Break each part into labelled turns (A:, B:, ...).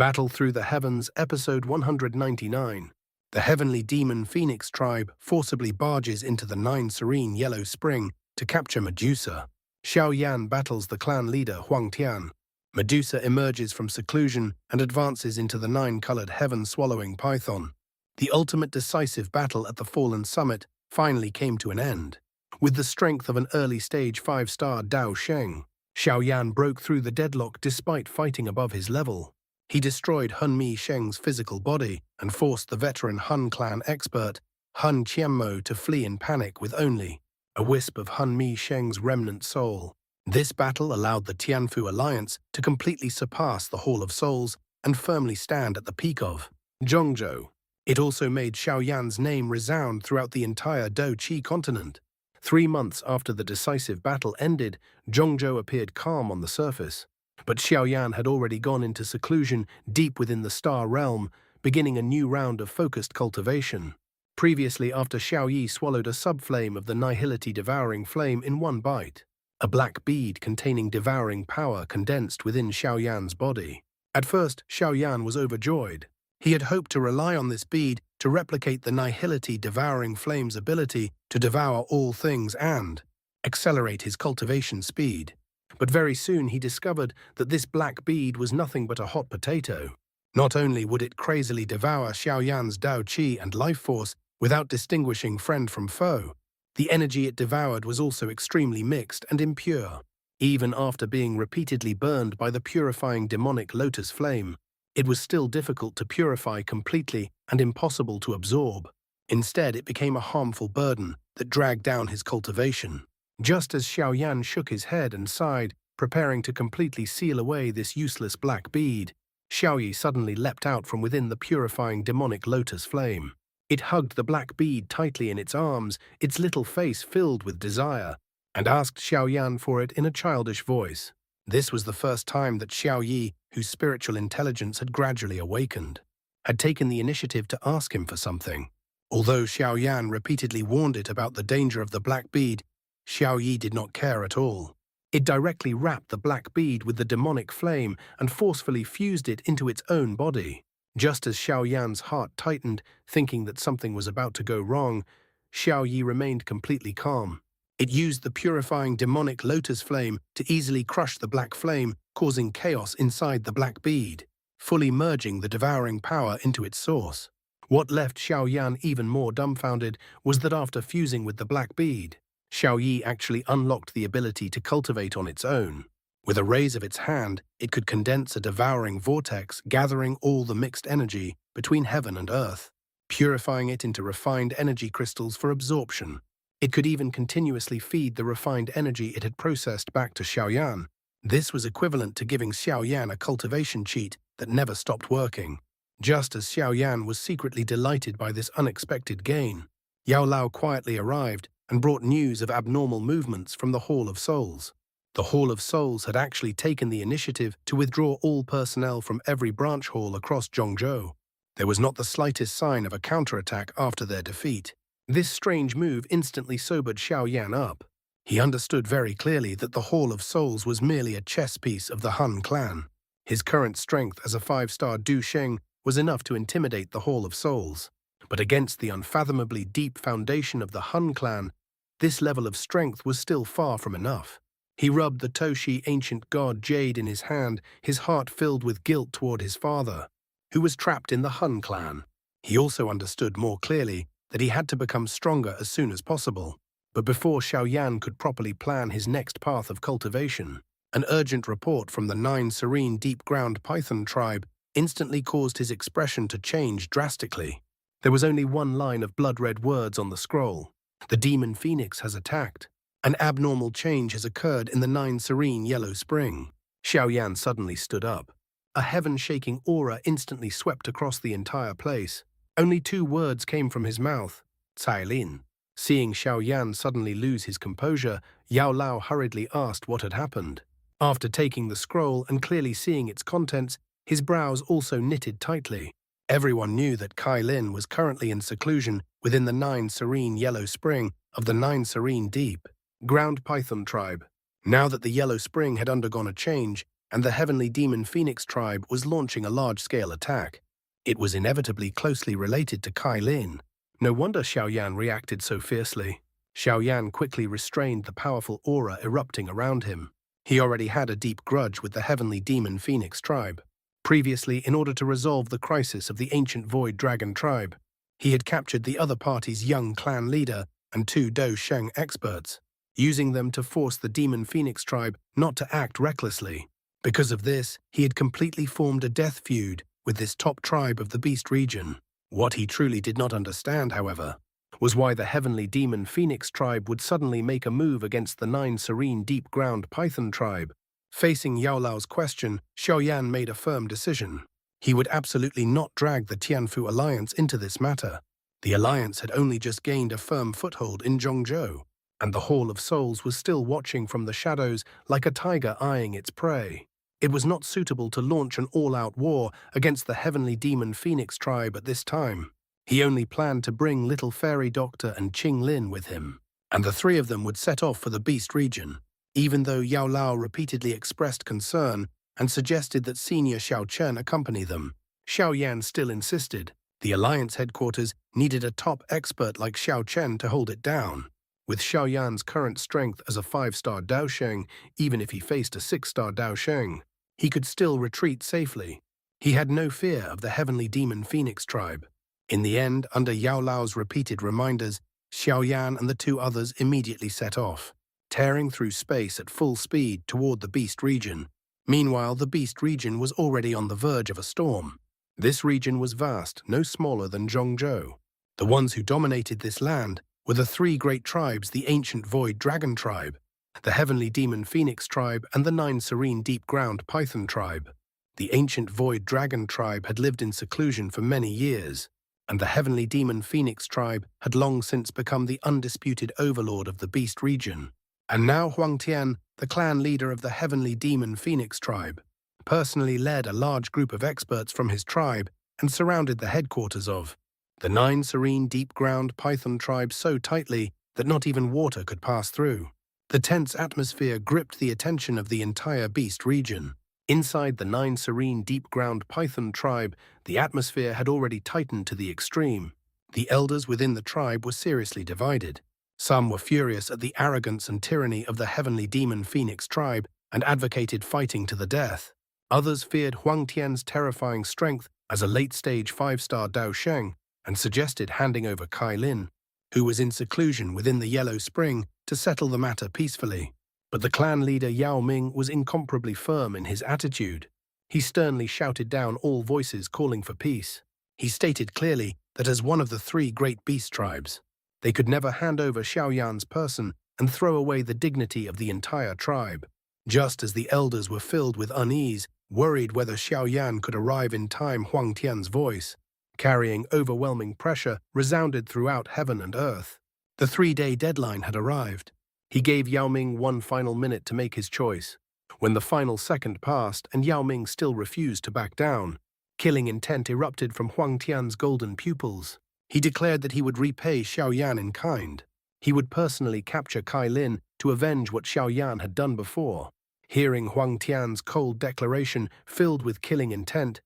A: Battle Through the Heavens, Episode 199. The heavenly demon Phoenix tribe forcibly barges into the Nine Serene Yellow Spring to capture Medusa. Xiao Yan battles the clan leader Huang Tian. Medusa emerges from seclusion and advances into the nine-colored heaven-swallowing python. The ultimate decisive battle at the Fallen Summit finally came to an end. With the strength of an early-stage Five-Star Dou Sheng, Xiao Yan broke through the deadlock despite fighting above his level. He destroyed Hun Sheng's physical body and forced the veteran Han clan expert Huang Tian to flee in panic with only a wisp of Hun Sheng's remnant soul. This battle allowed the Tianfu alliance to completely surpass the Hall of Souls and firmly stand at the peak of Zhongzhou. It also made Xiao Yan's name resound throughout the entire Dou Qi Continent. 3 months after the decisive battle ended, Zhongzhou appeared calm on the surface. But Xiao Yan had already gone into seclusion deep within the star realm, beginning a new round of focused cultivation. Previously, after Xiao Yi swallowed a subflame of the nihility devouring flame in one bite, a black bead containing devouring power condensed within Xiao Yan's body. At first, Xiao Yan was overjoyed. He had hoped to rely on this bead to replicate the nihility devouring flame's ability to devour all things and accelerate his cultivation speed. But very soon he discovered that this black bead was nothing but a hot potato. Not only would it crazily devour Xiao Yan's Dao Qi and life force without distinguishing friend from foe, the energy it devoured was also extremely mixed and impure. Even after being repeatedly burned by the purifying demonic lotus flame, it was still difficult to purify completely and impossible to absorb. Instead, it became a harmful burden that dragged down his cultivation. Just as Xiao Yan shook his head and sighed, preparing to completely seal away this useless black bead, Xiao Yi suddenly leapt out from within the purifying demonic lotus flame. It hugged the black bead tightly in its arms, its little face filled with desire, and asked Xiao Yan for it in a childish voice. This was the first time that Xiao Yi, whose spiritual intelligence had gradually awakened, had taken the initiative to ask him for something. Although Xiao Yan repeatedly warned it about the danger of the black bead, Xiao Yi did not care at all. It directly wrapped the black bead with the demonic flame and forcefully fused it into its own body. Just as Xiao Yan's heart tightened, thinking that something was about to go wrong, Xiao Yi remained completely calm. It used the purifying demonic lotus flame to easily crush the black flame, causing chaos inside the black bead, fully merging the devouring power into its source. What left Xiao Yan even more dumbfounded was that after fusing with the black bead, Xiao Yi actually unlocked the ability to cultivate on its own. With a raise of its hand, it could condense a devouring vortex, gathering all the mixed energy between heaven and earth, purifying it into refined energy crystals for absorption. It could even continuously feed the refined energy it had processed back to Xiao Yan. This was equivalent to giving Xiao Yan a cultivation cheat that never stopped working. Just as Xiao Yan was secretly delighted by this unexpected gain, Yao Lao quietly arrived and brought news of abnormal movements from the Hall of Souls. The Hall of Souls had actually taken the initiative to withdraw all personnel from every branch hall across Zhongzhou. There was not the slightest sign of a counterattack after their defeat. This strange move instantly sobered Xiao Yan up. He understood very clearly that the Hall of Souls was merely a chess piece of the Han clan. His current strength as a Five-Star Dou Sheng was enough to intimidate the Hall of Souls. But against the unfathomably deep foundation of the Han clan, this level of strength was still far from enough. He rubbed the Toshi ancient god Jade in his hand, his heart filled with guilt toward his father, who was trapped in the Han clan. He also understood more clearly that he had to become stronger as soon as possible. But before Xiao Yan could properly plan his next path of cultivation, an urgent report from the Nine Serene Deep-Ground Python tribe instantly caused his expression to change drastically. There was only one line of blood-red words on the scroll. The demon Phoenix has attacked. An abnormal change has occurred in the Nine Serene Yellow Spring. Xiao Yan suddenly stood up. A heaven-shaking aura instantly swept across the entire place. Only 2 words came from his mouth: Cai Lin. Seeing Xiao Yan suddenly lose his composure, Yao Lao hurriedly asked what had happened. After taking the scroll and clearly seeing its contents, his brows also knitted tightly. Everyone knew that Cai Lin was currently in seclusion within the Nine Serene Yellow Spring of the Nine Serene Deep Ground Python tribe. Now that the Yellow Spring had undergone a change, and the heavenly demon Phoenix tribe was launching a large-scale attack. It was inevitably closely related to Cai Lin. No wonder Xiao Yan reacted so fiercely. Xiao Yan quickly restrained the powerful aura erupting around him. He already had a deep grudge with the heavenly demon Phoenix tribe. Previously, in order to resolve the crisis of the ancient Void Dragon tribe, he had captured the other party's young clan leader and 2 Dou Sheng experts, using them to force the demon Phoenix tribe not to act recklessly. Because of this, he had completely formed a death feud with this top tribe of the Beast region. What he truly did not understand, however, was why the heavenly demon Phoenix tribe would suddenly make a move against the Nine Serene Deep Ground Python tribe. Facing Yao Lao's question, Xiao Yan made a firm decision. He would absolutely not drag the Tianfu alliance into this matter. The alliance had only just gained a firm foothold in Zhongzhou, and the Hall of Souls was still watching from the shadows like a tiger eyeing its prey. It was not suitable to launch an all-out war against the heavenly demon Phoenix tribe at this time. He only planned to bring Little Fairy Doctor and Cai Lin with him, and the 3 of them would set off for the Beast region. Even though Yao Lao repeatedly expressed concern and suggested that Senior Xiao Chen accompany them, Xiao Yan still insisted. The alliance headquarters needed a top expert like Xiao Chen to hold it down. With Xiao Yan's current strength as a 5-star Dou Sheng, even if he faced a 6-star Dou Sheng, he could still retreat safely. He had no fear of the heavenly demon Phoenix tribe. In the end, under Yao Lao's repeated reminders, Xiao Yan and the 2 others immediately set off, tearing through space at full speed toward the Beast region. Meanwhile, the Beast region was already on the verge of a storm. This region was vast, no smaller than Zhongzhou. The ones who dominated this land were the 3 great tribes: the ancient Void Dragon tribe, the heavenly demon Phoenix tribe, and the Nine Serene Deep Ground Python tribe. The ancient Void Dragon tribe had lived in seclusion for many years, and the heavenly demon Phoenix tribe had long since become the undisputed overlord of the Beast region. And now Huang Tian, the clan leader of the heavenly demon Phoenix tribe, personally led a large group of experts from his tribe and surrounded the headquarters of the Nine Serene Deep Ground Python tribe so tightly that not even water could pass through. The tense atmosphere gripped the attention of the entire Beast region. Inside the Nine Serene Deep Ground Python tribe, the atmosphere had already tightened to the extreme. The elders within the tribe were seriously divided. Some were furious at the arrogance and tyranny of the heavenly demon Phoenix tribe and advocated fighting to the death. Others feared Huang Tian's terrifying strength as a late-stage 5-star Dou Sheng and suggested handing over Cai Lin, who was in seclusion within the Yellow Spring, to settle the matter peacefully. But the clan leader Yao Ming was incomparably firm in his attitude. He sternly shouted down all voices calling for peace. He stated clearly that as one of the 3 great beast tribes, they could never hand over Xiao Yan's person and throw away the dignity of the entire tribe. Just as the elders were filled with unease, worried whether Xiao Yan could arrive in time, Huang Tian's voice, carrying overwhelming pressure, resounded throughout heaven and earth. The 3-day deadline had arrived. He gave Yao Ming 1 final minute to make his choice. When the final second passed and Yao Ming still refused to back down, killing intent erupted from Huang Tian's golden pupils. He declared that he would repay Xiao Yan in kind. He would personally capture Cai Lin to avenge what Xiao Yan had done before. Hearing Huang Tian's cold declaration filled with killing intent,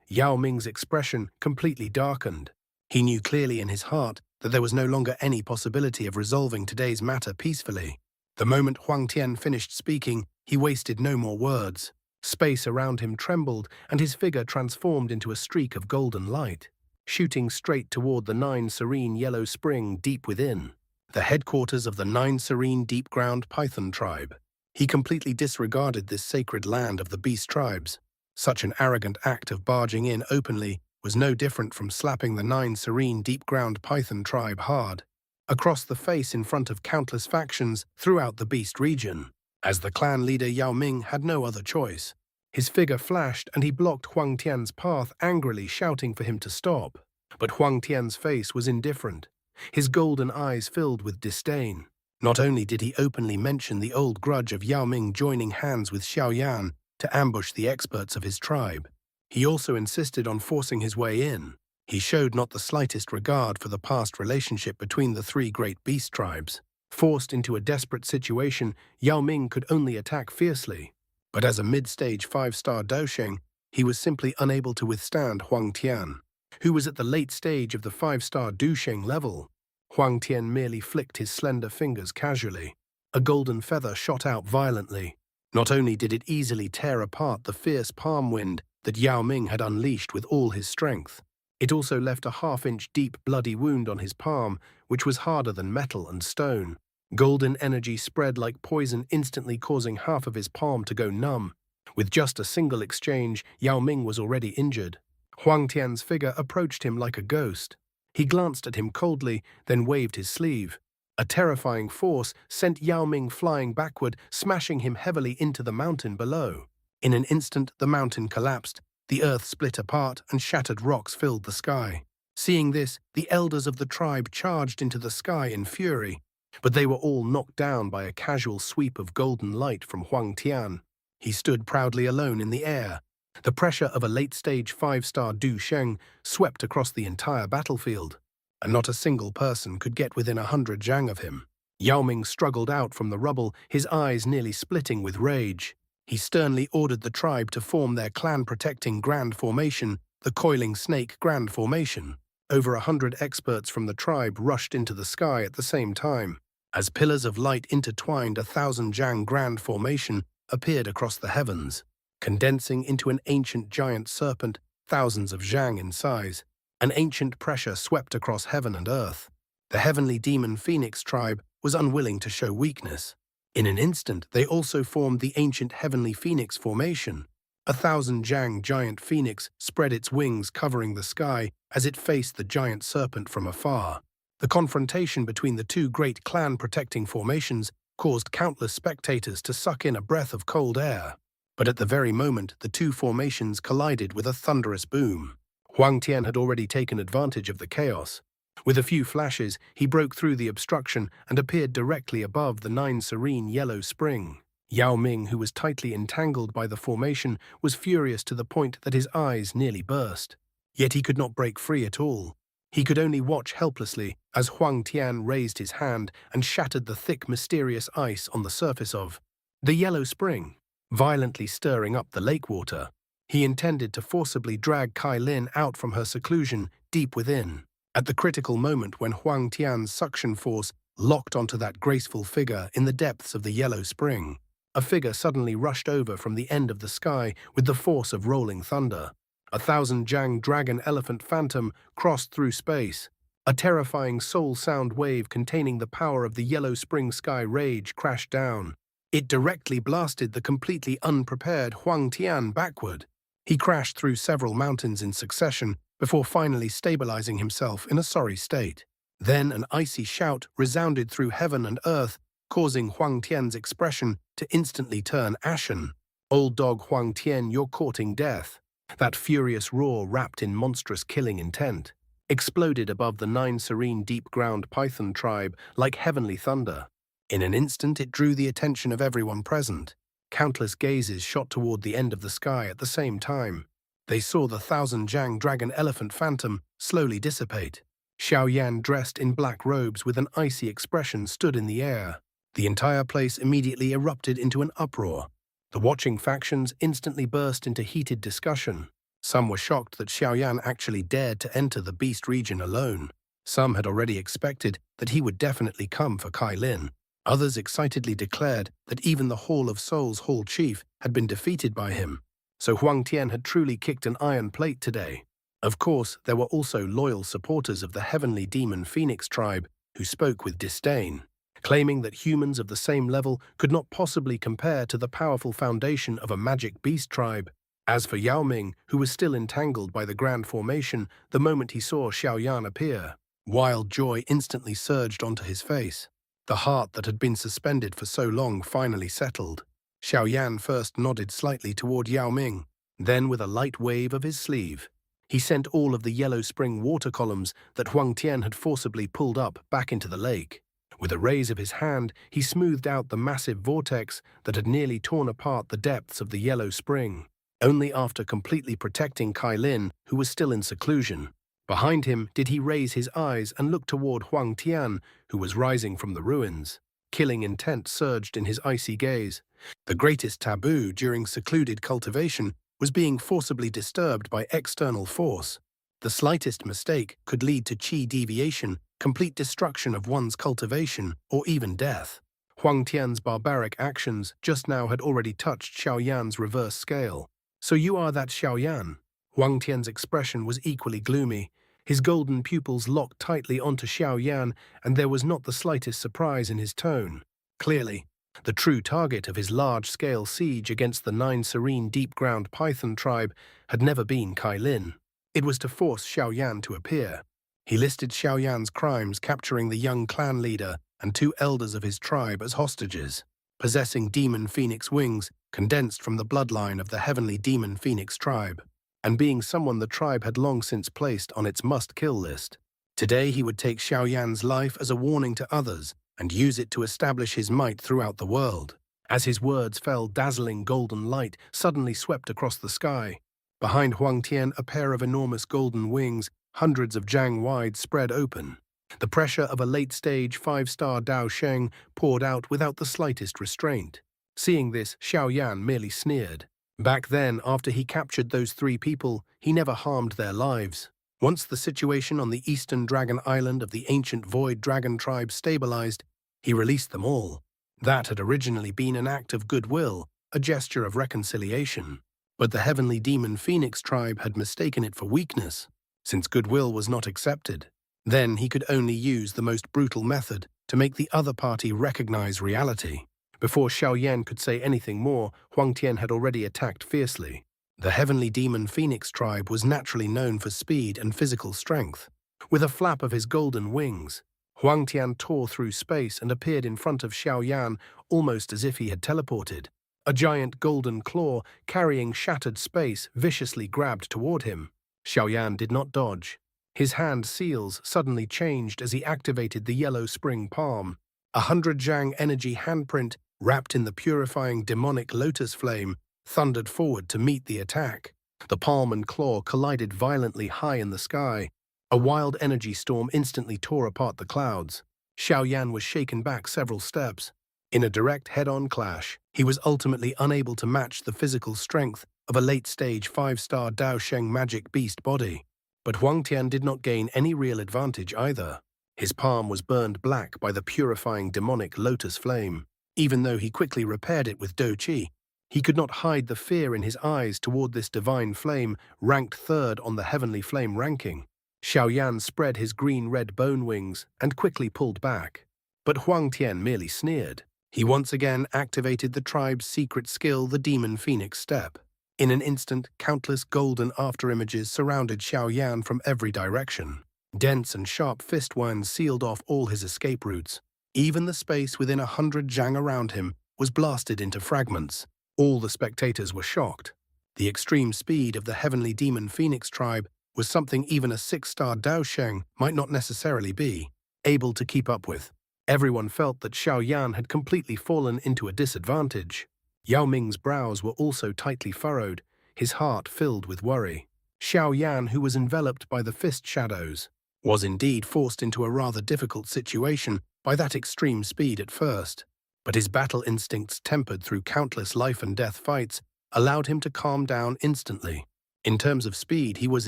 A: Yao Ming's expression completely darkened. He knew clearly in his heart that there was no longer any possibility of resolving today's matter peacefully. The moment Huang Tian finished speaking, he wasted no more words. Space around him trembled, and his figure transformed into a streak of golden light, shooting straight toward the Nine Serene Yellow Spring deep within, the headquarters of the Nine Serene Deep Ground Python tribe. He completely disregarded this sacred land of the beast tribes. Such an arrogant act of barging in openly was no different from slapping the Nine Serene Deep Ground Python tribe hard across the face in front of countless factions throughout the Beast region. As the clan leader Yao Ming had no other choice, his figure flashed and he blocked Huang Tian's path, angrily shouting for him to stop. But Huang Tian's face was indifferent, his golden eyes filled with disdain. Not only did he openly mention the old grudge of Yao Ming joining hands with Xiao Yan to ambush the experts of his tribe, he also insisted on forcing his way in. He showed not the slightest regard for the past relationship between the 3 great beast tribes. Forced into a desperate situation, Yao Ming could only attack fiercely. But as a mid-stage 5-star Dou Sheng, he was simply unable to withstand Huang Tian, who was at the late stage of the 5-star Dou Sheng level. Huang Tian merely flicked his slender fingers casually. A golden feather shot out violently. Not only did it easily tear apart the fierce palm wind that Yao Ming had unleashed with all his strength, it also left a half-inch deep bloody wound on his palm, which was harder than metal and stone. Golden energy spread like poison, instantly causing half of his palm to go numb. With just a single exchange, Yao Ming was already injured. Huang Tian's figure approached him like a ghost. He glanced at him coldly, then waved his sleeve. A terrifying force sent Yao Ming flying backward, smashing him heavily into the mountain below. In an instant, the mountain collapsed. The earth split apart and shattered rocks filled the sky. Seeing this, the elders of the tribe charged into the sky in fury. But they were all knocked down by a casual sweep of golden light from Huang Tian. He stood proudly alone in the air. The pressure of a late-stage 5-star Dou Sheng swept across the entire battlefield, and not a single person could get within 100 zhang of him. Yao Ming struggled out from the rubble, his eyes nearly splitting with rage. He sternly ordered the tribe to form their clan-protecting grand formation, the Coiling Snake Grand Formation. Over 100 experts from the tribe rushed into the sky at the same time. As pillars of light intertwined, 1,000 zhang grand formation appeared across the heavens, condensing into an ancient giant serpent, thousands of zhang in size. An ancient pressure swept across heaven and earth. The heavenly demon Phoenix tribe was unwilling to show weakness. In an instant, they also formed the ancient heavenly Phoenix formation. 1,000 zhang giant phoenix spread its wings, covering the sky as it faced the giant serpent from afar. The confrontation between the two great clan-protecting formations caused countless spectators to suck in a breath of cold air. But at the very moment, the two formations collided with a thunderous boom. Huang Tian had already taken advantage of the chaos. With a few flashes, he broke through the obstruction and appeared directly above the Nine Serene Yellow Spring. Yao Ming, who was tightly entangled by the formation, was furious to the point that his eyes nearly burst. Yet he could not break free at all. He could only watch helplessly as Huang Tian raised his hand and shattered the thick, mysterious ice on the surface of the Yellow Spring, violently stirring up the lake water. He intended to forcibly drag Cai Lin out from her seclusion deep within. At the critical moment when Huang Tian's suction force locked onto that graceful figure in the depths of the Yellow Spring, a figure suddenly rushed over from the end of the sky with the force of rolling thunder. 1,000 zhang dragon elephant phantom crossed through space. A terrifying soul sound wave containing the power of the Yellow Spring sky rage crashed down. It directly blasted the completely unprepared Huang Tian backward. He crashed through several mountains in succession before finally stabilizing himself in a sorry state. Then an icy shout resounded through heaven and earth, causing Huang Tian's expression to instantly turn ashen. "Old dog Huang Tian, you're courting death." That furious roar, wrapped in monstrous killing intent, exploded above the Nine Serene deep-ground python tribe like heavenly thunder. In an instant, it drew the attention of everyone present. Countless gazes shot toward the end of the sky at the same time. They saw the 1,000 zhang dragon elephant phantom slowly dissipate. Xiao Yan, dressed in black robes with an icy expression, stood in the air. The entire place immediately erupted into an uproar. The watching factions instantly burst into heated discussion. Some were shocked that Xiao Yan actually dared to enter the beast region alone. Some had already expected that he would definitely come for Cai Lin. Others excitedly declared that even the Hall of Souls Hall Chief had been defeated by him. So Huang Tian had truly kicked an iron plate today. Of course, there were also loyal supporters of the heavenly demon Phoenix tribe who spoke with disdain, claiming that humans of the same level could not possibly compare to the powerful foundation of a magic beast tribe. As for Yao Ming, who was still entangled by the grand formation the moment he saw Xiao Yan appear, wild joy instantly surged onto his face. The heart that had been suspended for so long finally settled. Xiao Yan first nodded slightly toward Yao Ming, then with a light wave of his sleeve, he sent all of the Yellow Spring water columns that Huang Tian had forcibly pulled up back into the lake. With a raise of his hand, he smoothed out the massive vortex that had nearly torn apart the depths of the Yellow Spring. Only after completely protecting Cai Lin, who was still in seclusion. Behind him did he raise his eyes and look toward Huang Tian, who was rising from the ruins. Killing intent surged in his icy gaze. The greatest taboo during secluded cultivation was being forcibly disturbed by external force. The slightest mistake could lead to qi deviation, complete destruction of one's cultivation, or even death. Huang Tian's barbaric actions just now had already touched Xiao Yan's reverse scale. "So you are that Xiao Yan?" Huang Tian's expression was equally gloomy. His golden pupils locked tightly onto Xiao Yan, and there was not the slightest surprise in his tone. Clearly, the true target of his large-scale siege against the Nine Serene deep-ground Python tribe had never been Cai Lin. It was to force Xiao Yan to appear. He listed Xiao Yan's crimes, capturing the young clan leader and 2 elders of his tribe as hostages, possessing demon phoenix wings condensed from the bloodline of the heavenly demon phoenix tribe, and being someone the tribe had long since placed on its must-kill list. Today he would take Xiao Yan's life as a warning to others and use it to establish his might throughout the world. As his words fell, dazzling golden light suddenly swept across the sky. Behind Huang Tian, a pair of enormous golden wings, hundreds of jang wide, spread open. The pressure of a late-stage 5-star Dou Sheng poured out without the slightest restraint. Seeing this, Xiao Yan merely sneered. Back then, after he captured those 3 people, he never harmed their lives. Once the situation on the eastern dragon island of the ancient Void Dragon tribe stabilized, he released them all. That had originally been an act of goodwill, a gesture of reconciliation. But the heavenly demon Phoenix tribe had mistaken it for weakness, since goodwill was not accepted. Then he could only use the most brutal method to make the other party recognize reality. Before Xiao Yan could say anything more, Huang Tian had already attacked fiercely. The heavenly demon Phoenix tribe was naturally known for speed and physical strength. With a flap of his golden wings, Huang Tian tore through space and appeared in front of Xiao Yan almost as if he had teleported. A giant golden claw, carrying shattered space, viciously grabbed toward him. Xiao Yan did not dodge. His hand seals suddenly changed as he activated the Yellow Spring palm. 100 Zhang energy handprint, wrapped in the purifying demonic lotus flame, thundered forward to meet the attack. The palm and claw collided violently high in the sky. A wild energy storm instantly tore apart the clouds. Xiao Yan was shaken back several steps. In a direct head-on clash, he was ultimately unable to match the physical strength of a late-stage 5-star Dou Sheng magic beast body. But Huang Tian did not gain any real advantage either. His palm was burned black by the purifying demonic lotus flame. Even though he quickly repaired it with Dou Qi, he could not hide the fear in his eyes toward this divine flame, ranked 3rd on the heavenly flame ranking. Xiao Yan spread his green-red bone wings and quickly pulled back. But Huang Tian merely sneered. He once again activated the tribe's secret skill, the Demon Phoenix Step. In an instant, countless golden afterimages surrounded Xiao Yan from every direction. Dense and sharp fist winds sealed off all his escape routes. Even the space within 100 Zhang around him was blasted into fragments. All the spectators were shocked. The extreme speed of the heavenly demon Phoenix tribe was something even a 6-star Dou Sheng might not necessarily be able to keep up with. Everyone felt that Xiao Yan had completely fallen into a disadvantage. Yao Ming's brows were also tightly furrowed, his heart filled with worry. Xiao Yan, who was enveloped by the fist shadows, was indeed forced into a rather difficult situation by that extreme speed at first. But his battle instincts, tempered through countless life-and-death fights, allowed him to calm down instantly. In terms of speed, he was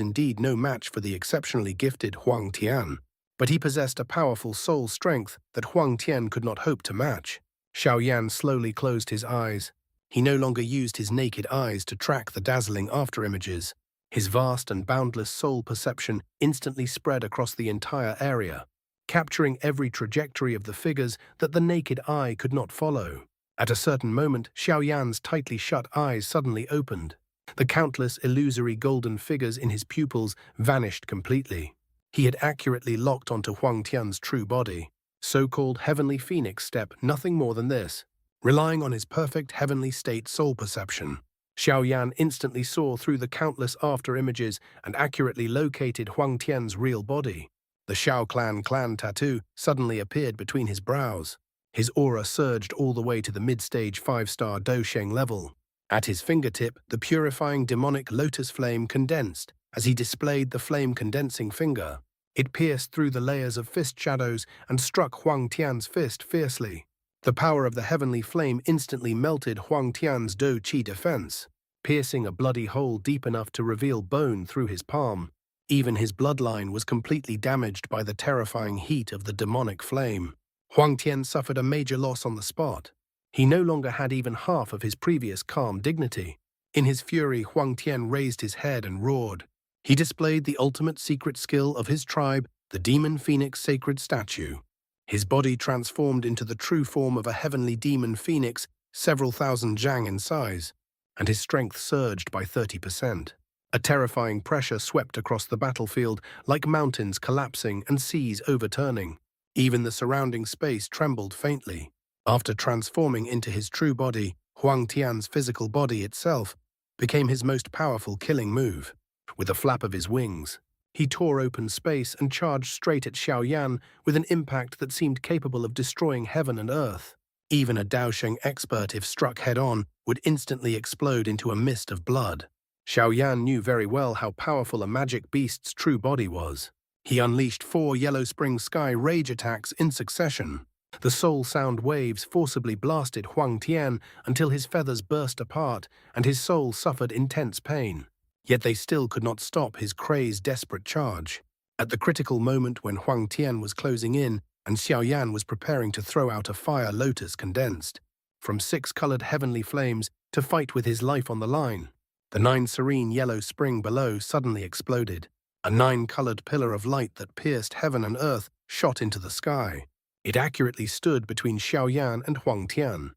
A: indeed no match for the exceptionally gifted Huang Tian. But he possessed a powerful soul strength that Huang Tian could not hope to match. Xiao Yan slowly closed his eyes. He no longer used his naked eyes to track the dazzling afterimages. His vast and boundless soul perception instantly spread across the entire area, capturing every trajectory of the figures that the naked eye could not follow. At a certain moment, Xiao Yan's tightly shut eyes suddenly opened. The countless illusory golden figures in his pupils vanished completely. He had accurately locked onto Huang Tian's true body. So-called heavenly phoenix step, nothing more than this. Relying on his perfect heavenly state soul perception, Xiao Yan instantly saw through the countless afterimages and accurately located Huang Tian's real body. The Xiao clan tattoo suddenly appeared between his brows. His aura surged all the way to the mid-stage 5-star Dou Sheng level. At his fingertip, the purifying demonic lotus flame condensed as he displayed the flame-condensing finger. It pierced through the layers of fist shadows and struck Huang Tian's fist fiercely. The power of the heavenly flame instantly melted Huang Tian's Dou Qi defense, piercing a bloody hole deep enough to reveal bone through his palm. Even his bloodline was completely damaged by the terrifying heat of the demonic flame. Huang Tian suffered a major loss on the spot. He no longer had even half of his previous calm dignity. In his fury, Huang Tian raised his head and roared. He displayed the ultimate secret skill of his tribe, the demon phoenix sacred statue. His body transformed into the true form of a heavenly demon phoenix, several thousand zhang in size, and his strength surged by 30%. A terrifying pressure swept across the battlefield, like mountains collapsing and seas overturning. Even the surrounding space trembled faintly. After transforming into his true body, Huang Tian's physical body itself became his most powerful killing move. With a flap of his wings, he tore open space and charged straight at Xiao Yan with an impact that seemed capable of destroying heaven and earth. Even a Dou Sheng expert, if struck head-on, would instantly explode into a mist of blood. Xiao Yan knew very well how powerful a magic beast's true body was. He unleashed 4 Yellow Spring Sky Rage attacks in succession. The soul sound waves forcibly blasted Huang Tian until his feathers burst apart and his soul suffered intense pain. Yet they still could not stop his crazed, desperate charge. At the critical moment when Huang Tian was closing in and Xiao Yan was preparing to throw out a fire lotus condensed from 6-colored heavenly flames to fight with his life on the line, the Nine Serene Yellow Spring below suddenly exploded. A 9-colored pillar of light that pierced heaven and earth shot into the sky. It accurately stood between Xiao Yan and Huang Tian.